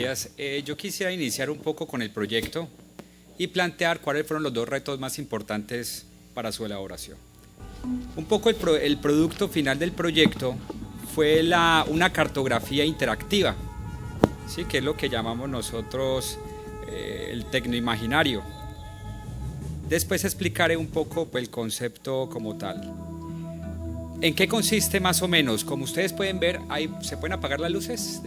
días. Yo quisiera iniciar un poco con el proyecto y plantear cuáles fueron los dos retos más importantes para su elaboración. Un poco el producto final del proyecto fue una cartografía interactiva, ¿sí? Que es lo que llamamos nosotros el tecnoimaginario. Después explicaré un poco el concepto como tal. ¿En qué consiste más o menos? Como ustedes pueden ver, ¿se pueden apagar las luces?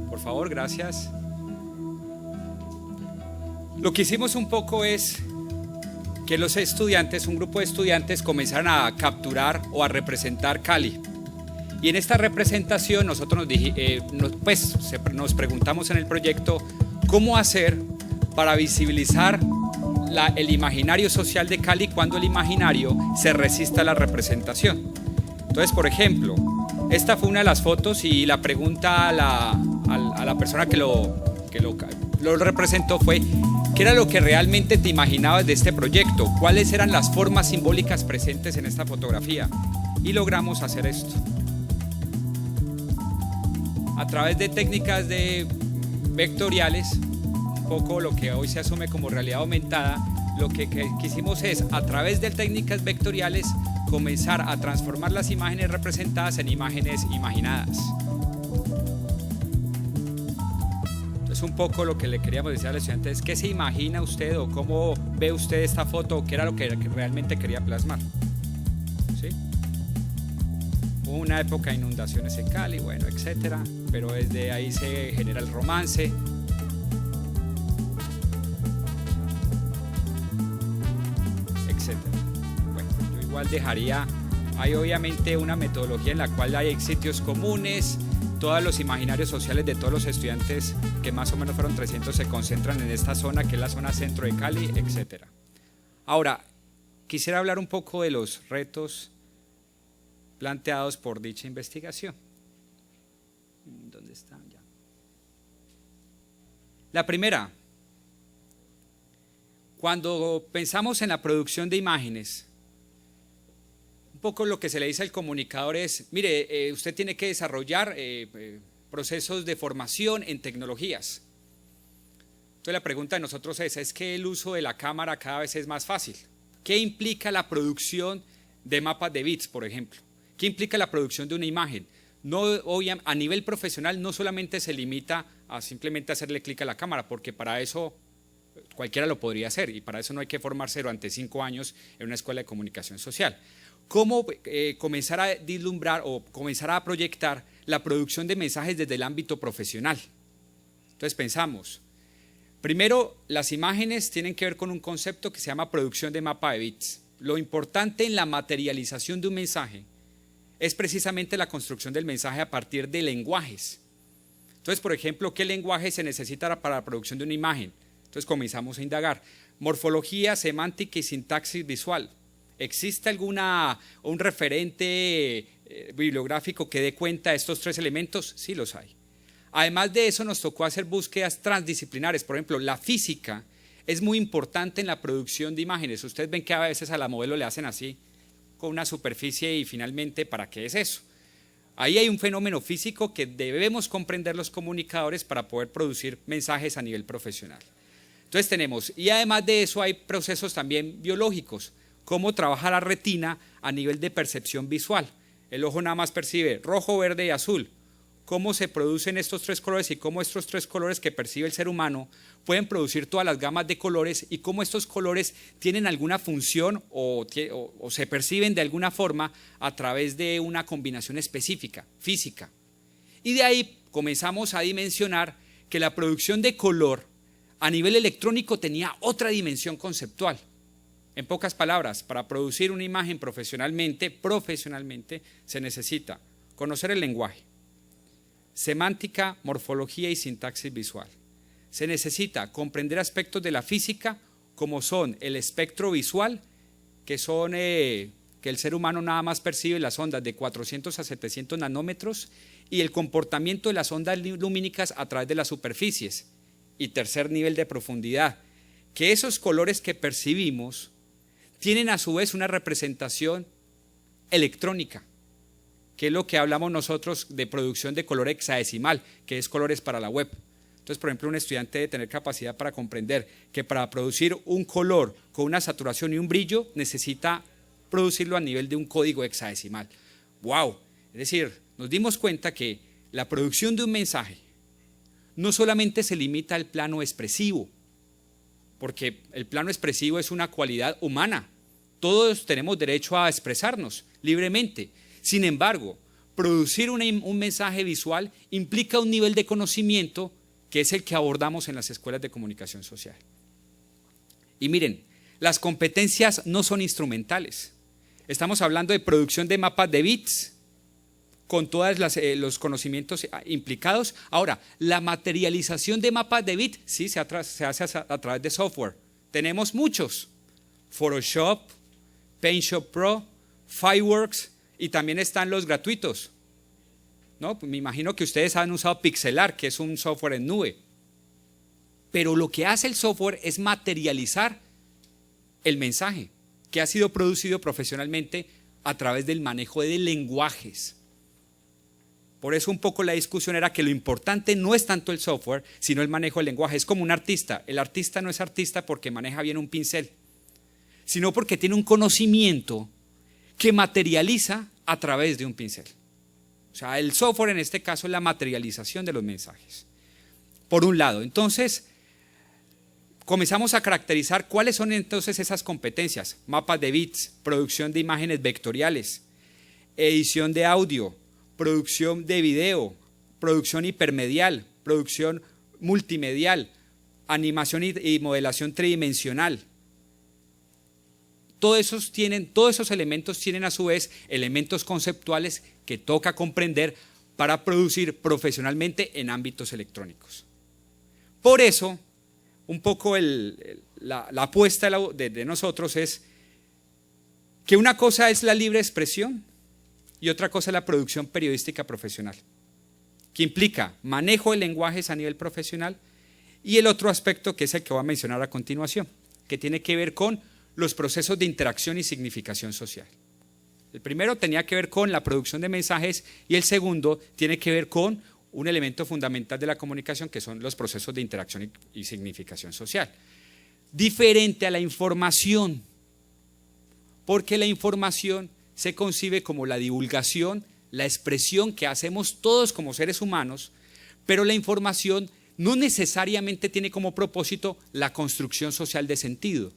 Por favor, gracias. Lo que hicimos un poco es que los estudiantes, un grupo de estudiantes, comenzaran a capturar o a representar Cali. Y en esta representación nosotros nos preguntamos en el proyecto cómo hacer para visibilizar el imaginario social de Cali cuando el imaginario se resiste a la representación. Entonces, por ejemplo, esta fue una de las fotos y la pregunta a la persona que lo representó fue: ¿qué era lo que realmente te imaginabas de este proyecto? ¿Cuáles eran las formas simbólicas presentes en esta fotografía? Y logramos hacer esto. A través de técnicas vectoriales, un poco lo que hoy se asume como realidad aumentada, lo que quisimos es, a través de técnicas vectoriales, comenzar a transformar las imágenes representadas en imágenes imaginadas. Entonces, un poco lo que le queríamos decir al estudiante es: ¿qué se imagina usted o cómo ve usted esta foto o qué era lo que realmente quería plasmar? ¿Sí? Hubo una época de inundaciones en Cali, bueno, etcétera, pero desde ahí se genera el romance. Bueno, yo igual dejaría, hay obviamente una metodología en la cual hay sitios comunes, todos los imaginarios sociales de todos los estudiantes, que más o menos fueron 300, se concentran en esta zona, que es la zona centro de Cali, etc. Ahora, quisiera hablar un poco de los retos planteados por dicha investigación. ¿Dónde están ya? La primera: cuando pensamos en la producción de imágenes, un poco lo que se le dice al comunicador es: mire, usted tiene que desarrollar procesos de formación en tecnologías. Entonces la pregunta de nosotros es que el uso de la cámara cada vez es más fácil. ¿Qué implica la producción de mapas de bits, por ejemplo? ¿Qué implica la producción de una imagen? A nivel profesional no solamente se limita a simplemente hacerle clic a la cámara, porque para eso cualquiera lo podría hacer y para eso no hay que formarse durante 5 años en una escuela de comunicación social. ¿Cómo comenzar a vislumbrar o comenzar a proyectar la producción de mensajes desde el ámbito profesional? Entonces pensamos, primero, las imágenes tienen que ver con un concepto que se llama producción de mapa de bits. Lo importante en la materialización de un mensaje es precisamente la construcción del mensaje a partir de lenguajes. Entonces, por ejemplo, ¿qué lenguaje se necesita para la producción de una imagen? Entonces comenzamos a indagar. Morfología, semántica y sintaxis visual. ¿Existe un referente bibliográfico que dé cuenta de estos 3 elementos? Sí los hay. Además de eso, nos tocó hacer búsquedas transdisciplinares. Por ejemplo, la física es muy importante en la producción de imágenes. Ustedes ven que a veces a la modelo le hacen así, con una superficie, y finalmente, ¿para qué es eso? Ahí hay un fenómeno físico que debemos comprender los comunicadores para poder producir mensajes a nivel profesional. Entonces tenemos, y además de eso hay procesos también biológicos, cómo trabaja la retina a nivel de percepción visual. El ojo nada más percibe rojo, verde y azul. Cómo se producen estos 3 colores y cómo estos 3 colores que percibe el ser humano pueden producir todas las gamas de colores, y cómo estos colores tienen alguna función o se perciben de alguna forma a través de una combinación específica, física. Y de ahí comenzamos a dimensionar que la producción de color a nivel electrónico tenía otra dimensión conceptual. En pocas palabras, para producir una imagen profesionalmente se necesita conocer el lenguaje, semántica, morfología y sintaxis visual. Se necesita comprender aspectos de la física, como son el espectro visual, que el ser humano nada más percibe las ondas de 400 a 700 nanómetros, y el comportamiento de las ondas lumínicas a través de las superficies. Y tercer nivel de profundidad, que esos colores que percibimos tienen a su vez una representación electrónica. que es lo que hablamos nosotros de producción de color hexadecimal, que es colores para la web. Entonces, por ejemplo, un estudiante debe tener capacidad para comprender que para producir un color con una saturación y un brillo necesita producirlo a nivel de un código hexadecimal. ¡Wow! Es decir, nos dimos cuenta que la producción de un mensaje no solamente se limita al plano expresivo, porque el plano expresivo es una cualidad humana. Todos tenemos derecho a expresarnos libremente. Sin embargo, producir un mensaje visual implica un nivel de conocimiento que es el que abordamos en las escuelas de comunicación social. Y miren, las competencias no son instrumentales. Estamos hablando de producción de mapas de bits con todos los conocimientos implicados. Ahora, la materialización de mapas de bits sí se hace a través de software. Tenemos muchos: Photoshop, PaintShop Pro, Fireworks, y también están los gratuitos. ¿No? Me imagino que ustedes han usado Pixelar, que es un software en nube. Pero lo que hace el software es materializar el mensaje que ha sido producido profesionalmente a través del manejo de lenguajes. Por eso un poco la discusión era que lo importante no es tanto el software, sino el manejo del lenguaje. Es como un artista. El artista no es artista porque maneja bien un pincel, sino porque tiene un conocimiento que materializa a través de un pincel. O sea, el software en este caso es la materialización de los mensajes. Por un lado, entonces, comenzamos a caracterizar cuáles son entonces esas competencias: mapas de bits, producción de imágenes vectoriales, edición de audio, producción de video, producción hipermedial, producción multimedial, animación y modelación tridimensional. Todos esos elementos tienen a su vez elementos conceptuales que toca comprender para producir profesionalmente en ámbitos electrónicos. Por eso, un poco la apuesta de nosotros es que una cosa es la libre expresión y otra cosa es la producción periodística profesional, que implica manejo de lenguajes a nivel profesional, y el otro aspecto que es el que voy a mencionar a continuación, que tiene que ver con los procesos de interacción y significación social. El primero tenía que ver con la producción de mensajes y el segundo tiene que ver con un elemento fundamental de la comunicación, que son los procesos de interacción y significación social. Diferente a la información, porque la información se concibe como la divulgación, la expresión que hacemos todos como seres humanos, pero la información no necesariamente tiene como propósito la construcción social de sentido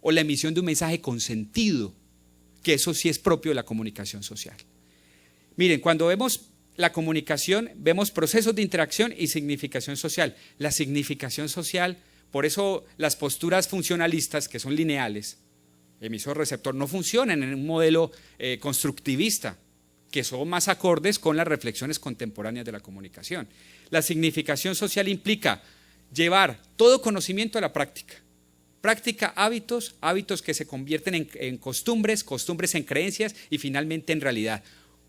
o la emisión de un mensaje con sentido, que eso sí es propio de la comunicación social. Miren, cuando vemos la comunicación, vemos procesos de interacción y significación social. La significación social, por eso las posturas funcionalistas, que son lineales, emisor-receptor, no funcionan en un modelo constructivista, que son más acordes con las reflexiones contemporáneas de la comunicación. La significación social implica llevar todo conocimiento a la práctica. Práctica, hábitos, hábitos que se convierten en costumbres, costumbres en creencias y finalmente en realidad.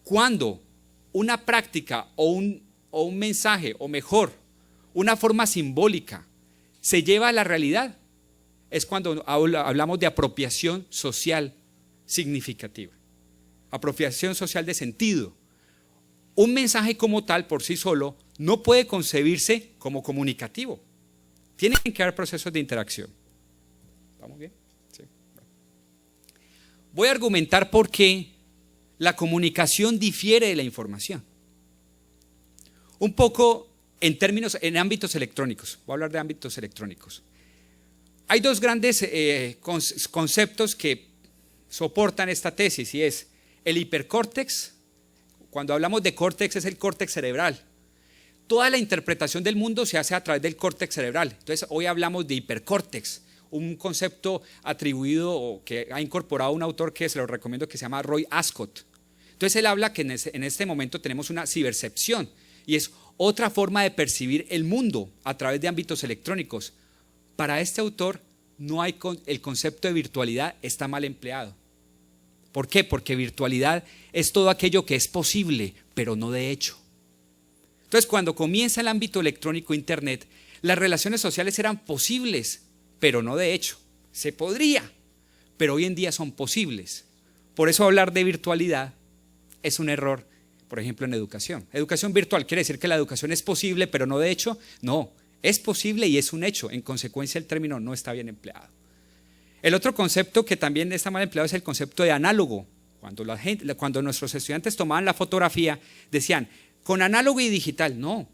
Cuando una práctica o un mensaje, o mejor, una forma simbólica se lleva a la realidad, es cuando hablamos de apropiación social significativa, apropiación social de sentido. Un mensaje como tal por sí solo no puede concebirse como comunicativo. Tienen que haber procesos de interacción. ¿Estamos bien? Sí. Voy a argumentar por qué la comunicación difiere de la información. Un poco en ámbitos electrónicos. Voy a hablar de ámbitos electrónicos. Hay dos grandes conceptos que soportan esta tesis, y es el hipercórtex. Cuando hablamos de córtex, es el córtex cerebral. Toda la interpretación del mundo se hace a través del córtex cerebral. Entonces, hoy hablamos de hipercórtex, un concepto atribuido o que ha incorporado un autor que se lo recomiendo, que se llama Roy Ascott. Entonces, él habla que en este momento tenemos una cibercepción, y es otra forma de percibir el mundo a través de ámbitos electrónicos. Para este autor, el concepto de virtualidad está mal empleado. ¿Por qué? Porque virtualidad es todo aquello que es posible, pero no de hecho. Entonces, cuando comienza el ámbito electrónico, Internet, las relaciones sociales eran posibles, pero no de hecho. Se podría, pero hoy en día son posibles. Por eso hablar de virtualidad es un error por ejemplo, en educación. Educación virtual quiere decir que la educación es posible, pero no de hecho. No, es posible y es un hecho. En consecuencia, el término no está bien empleado. El otro concepto que también está mal empleado es el concepto de análogo. Cuando nuestros estudiantes tomaban la fotografía, decían, con análogo y digital. No,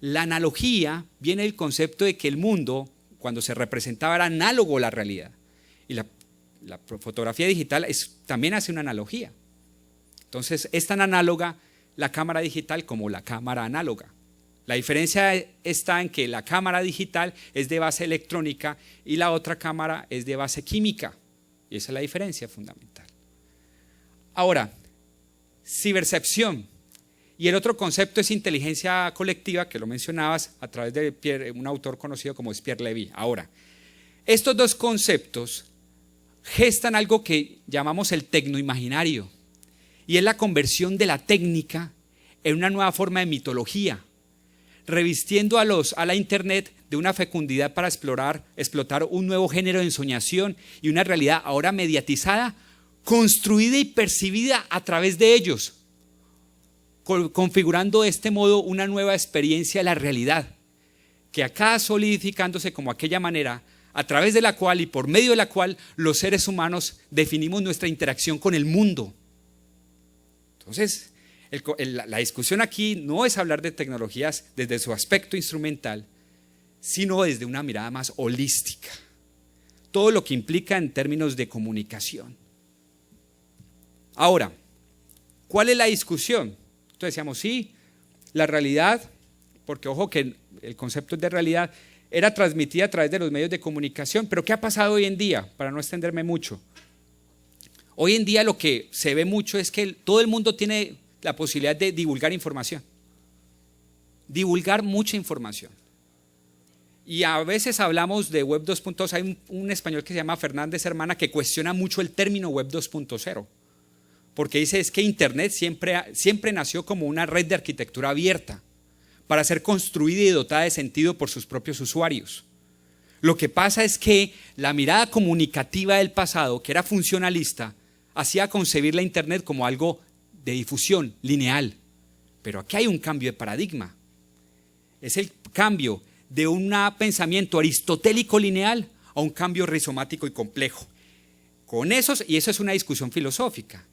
la analogía viene del concepto de que el mundo, cuando se representaba, era análogo a la realidad. Y la fotografía digital también hace una analogía. Entonces, es tan análoga la cámara digital como la cámara análoga. La diferencia está en que la cámara digital es de base electrónica y la otra cámara es de base química. Y esa es la diferencia fundamental. Ahora, cibercepción. Y el otro concepto es inteligencia colectiva, que lo mencionabas a través de un autor conocido como Pierre Levy. Ahora, estos dos conceptos gestan algo que llamamos el tecnoimaginario. Y es la conversión de la técnica en una nueva forma de mitología, revistiendo a la Internet de una fecundidad para explotar un nuevo género de ensoñación y una realidad ahora mediatizada, construida y percibida a través de ellos, configurando de este modo una nueva experiencia de la realidad, que acá solidificándose como aquella manera a través de la cual y por medio de la cual los seres humanos definimos nuestra interacción con el mundo. Entonces, la discusión aquí no es hablar de tecnologías desde su aspecto instrumental, sino desde una mirada más holística. Todo lo que implica en términos de comunicación. Ahora, ¿cuál es la discusión? Entonces decíamos, sí, la realidad, porque ojo que el concepto de realidad era transmitida a través de los medios de comunicación, pero ¿qué ha pasado hoy en día? Para no extenderme mucho. Hoy en día lo que se ve mucho es que todo el mundo tiene la posibilidad de divulgar información. Divulgar mucha información. Y a veces hablamos de Web 2.0. Hay un español que se llama Fernández Hermana que cuestiona mucho el término Web 2.0. Porque dice es que Internet siempre nació como una red de arquitectura abierta para ser construida y dotada de sentido por sus propios usuarios. Lo que pasa es que la mirada comunicativa del pasado, que era funcionalista, hacía concebir la Internet como algo de difusión lineal. Pero aquí hay un cambio de paradigma. Es el cambio de un pensamiento aristotélico lineal a un cambio rizomático y complejo. Y eso es una discusión filosófica.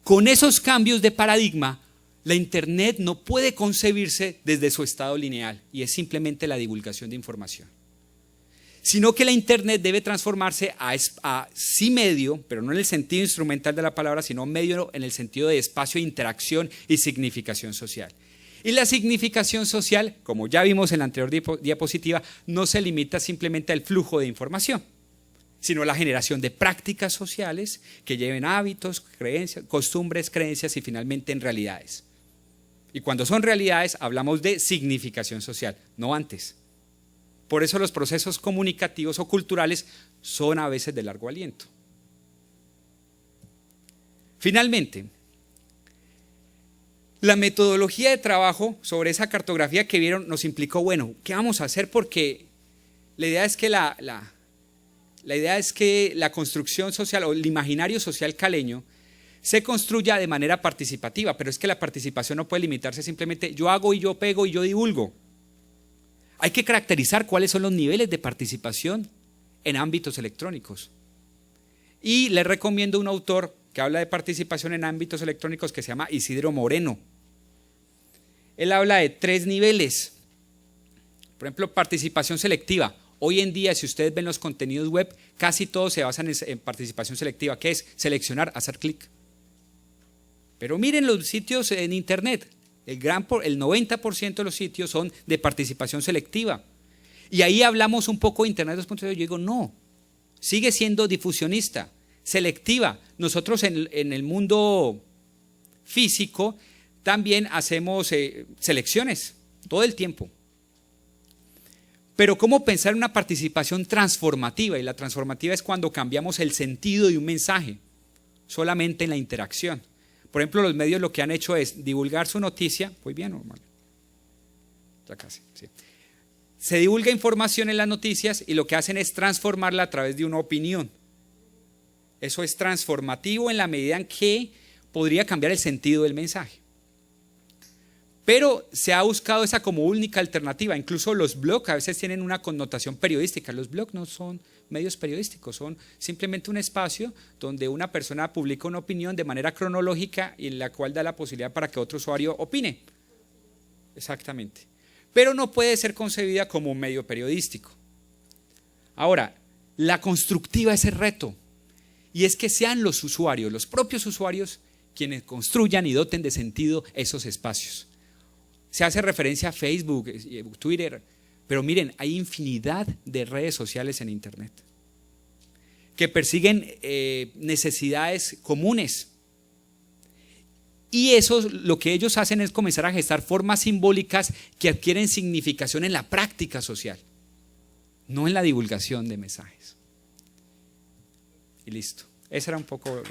Con esos cambios de paradigma, la Internet no puede concebirse desde su estado lineal y es simplemente la divulgación de información. Sino que la Internet debe transformarse a sí medio, pero no en el sentido instrumental de la palabra, sino medio en el sentido de espacio de interacción y significación social. Y la significación social, como ya vimos en la anterior diapositiva, no se limita simplemente al flujo de información, sino la generación de prácticas sociales que lleven hábitos, creencias, costumbres, creencias y finalmente en realidades. Y cuando son realidades hablamos de significación social, no antes. Por eso los procesos comunicativos o culturales son a veces de largo aliento. Finalmente, la metodología de trabajo sobre esa cartografía que vieron nos implicó, bueno, ¿qué vamos a hacer? Porque la idea es que la construcción social o el imaginario social caleño se construya de manera participativa, pero es que la participación no puede limitarse simplemente yo hago y yo pego y yo divulgo. Hay que caracterizar cuáles son los niveles de participación en ámbitos electrónicos. Y les recomiendo un autor que habla de participación en ámbitos electrónicos que se llama Isidro Moreno. Él habla de 3 niveles. Por ejemplo, participación selectiva. Hoy en día, si ustedes ven los contenidos web, casi todos se basan en participación selectiva, que es seleccionar, hacer clic. Pero miren los sitios en Internet. El 90% de los sitios son de participación selectiva. Y ahí hablamos un poco de Internet 2.0. Yo digo, no, sigue siendo difusionista, selectiva. Nosotros en el mundo físico también hacemos selecciones todo el tiempo. Pero ¿cómo pensar en una participación transformativa? Y la transformativa es cuando cambiamos el sentido de un mensaje, solamente en la interacción. Por ejemplo, los medios lo que han hecho es divulgar su noticia. ¿Voy bien o mal? Ya casi, sí. Se divulga información en las noticias y lo que hacen es transformarla a través de una opinión. Eso es transformativo en la medida en que podría cambiar el sentido del mensaje. Pero se ha buscado esa como única alternativa. Incluso los blogs a veces tienen una connotación periodística. Los blogs no son medios periodísticos, son simplemente un espacio donde una persona publica una opinión de manera cronológica y en la cual da la posibilidad para que otro usuario opine. Exactamente. Pero no puede ser concebida como un medio periodístico. Ahora, la constructiva es el reto. Y es que sean los usuarios, los propios usuarios, quienes construyan y doten de sentido esos espacios. Se hace referencia a Facebook, Twitter, pero miren, hay infinidad de redes sociales en Internet que persiguen necesidades comunes. Y eso lo que ellos hacen es comenzar a gestar formas simbólicas que adquieren significación en la práctica social, no en la divulgación de mensajes. Y listo. Ese era un poco...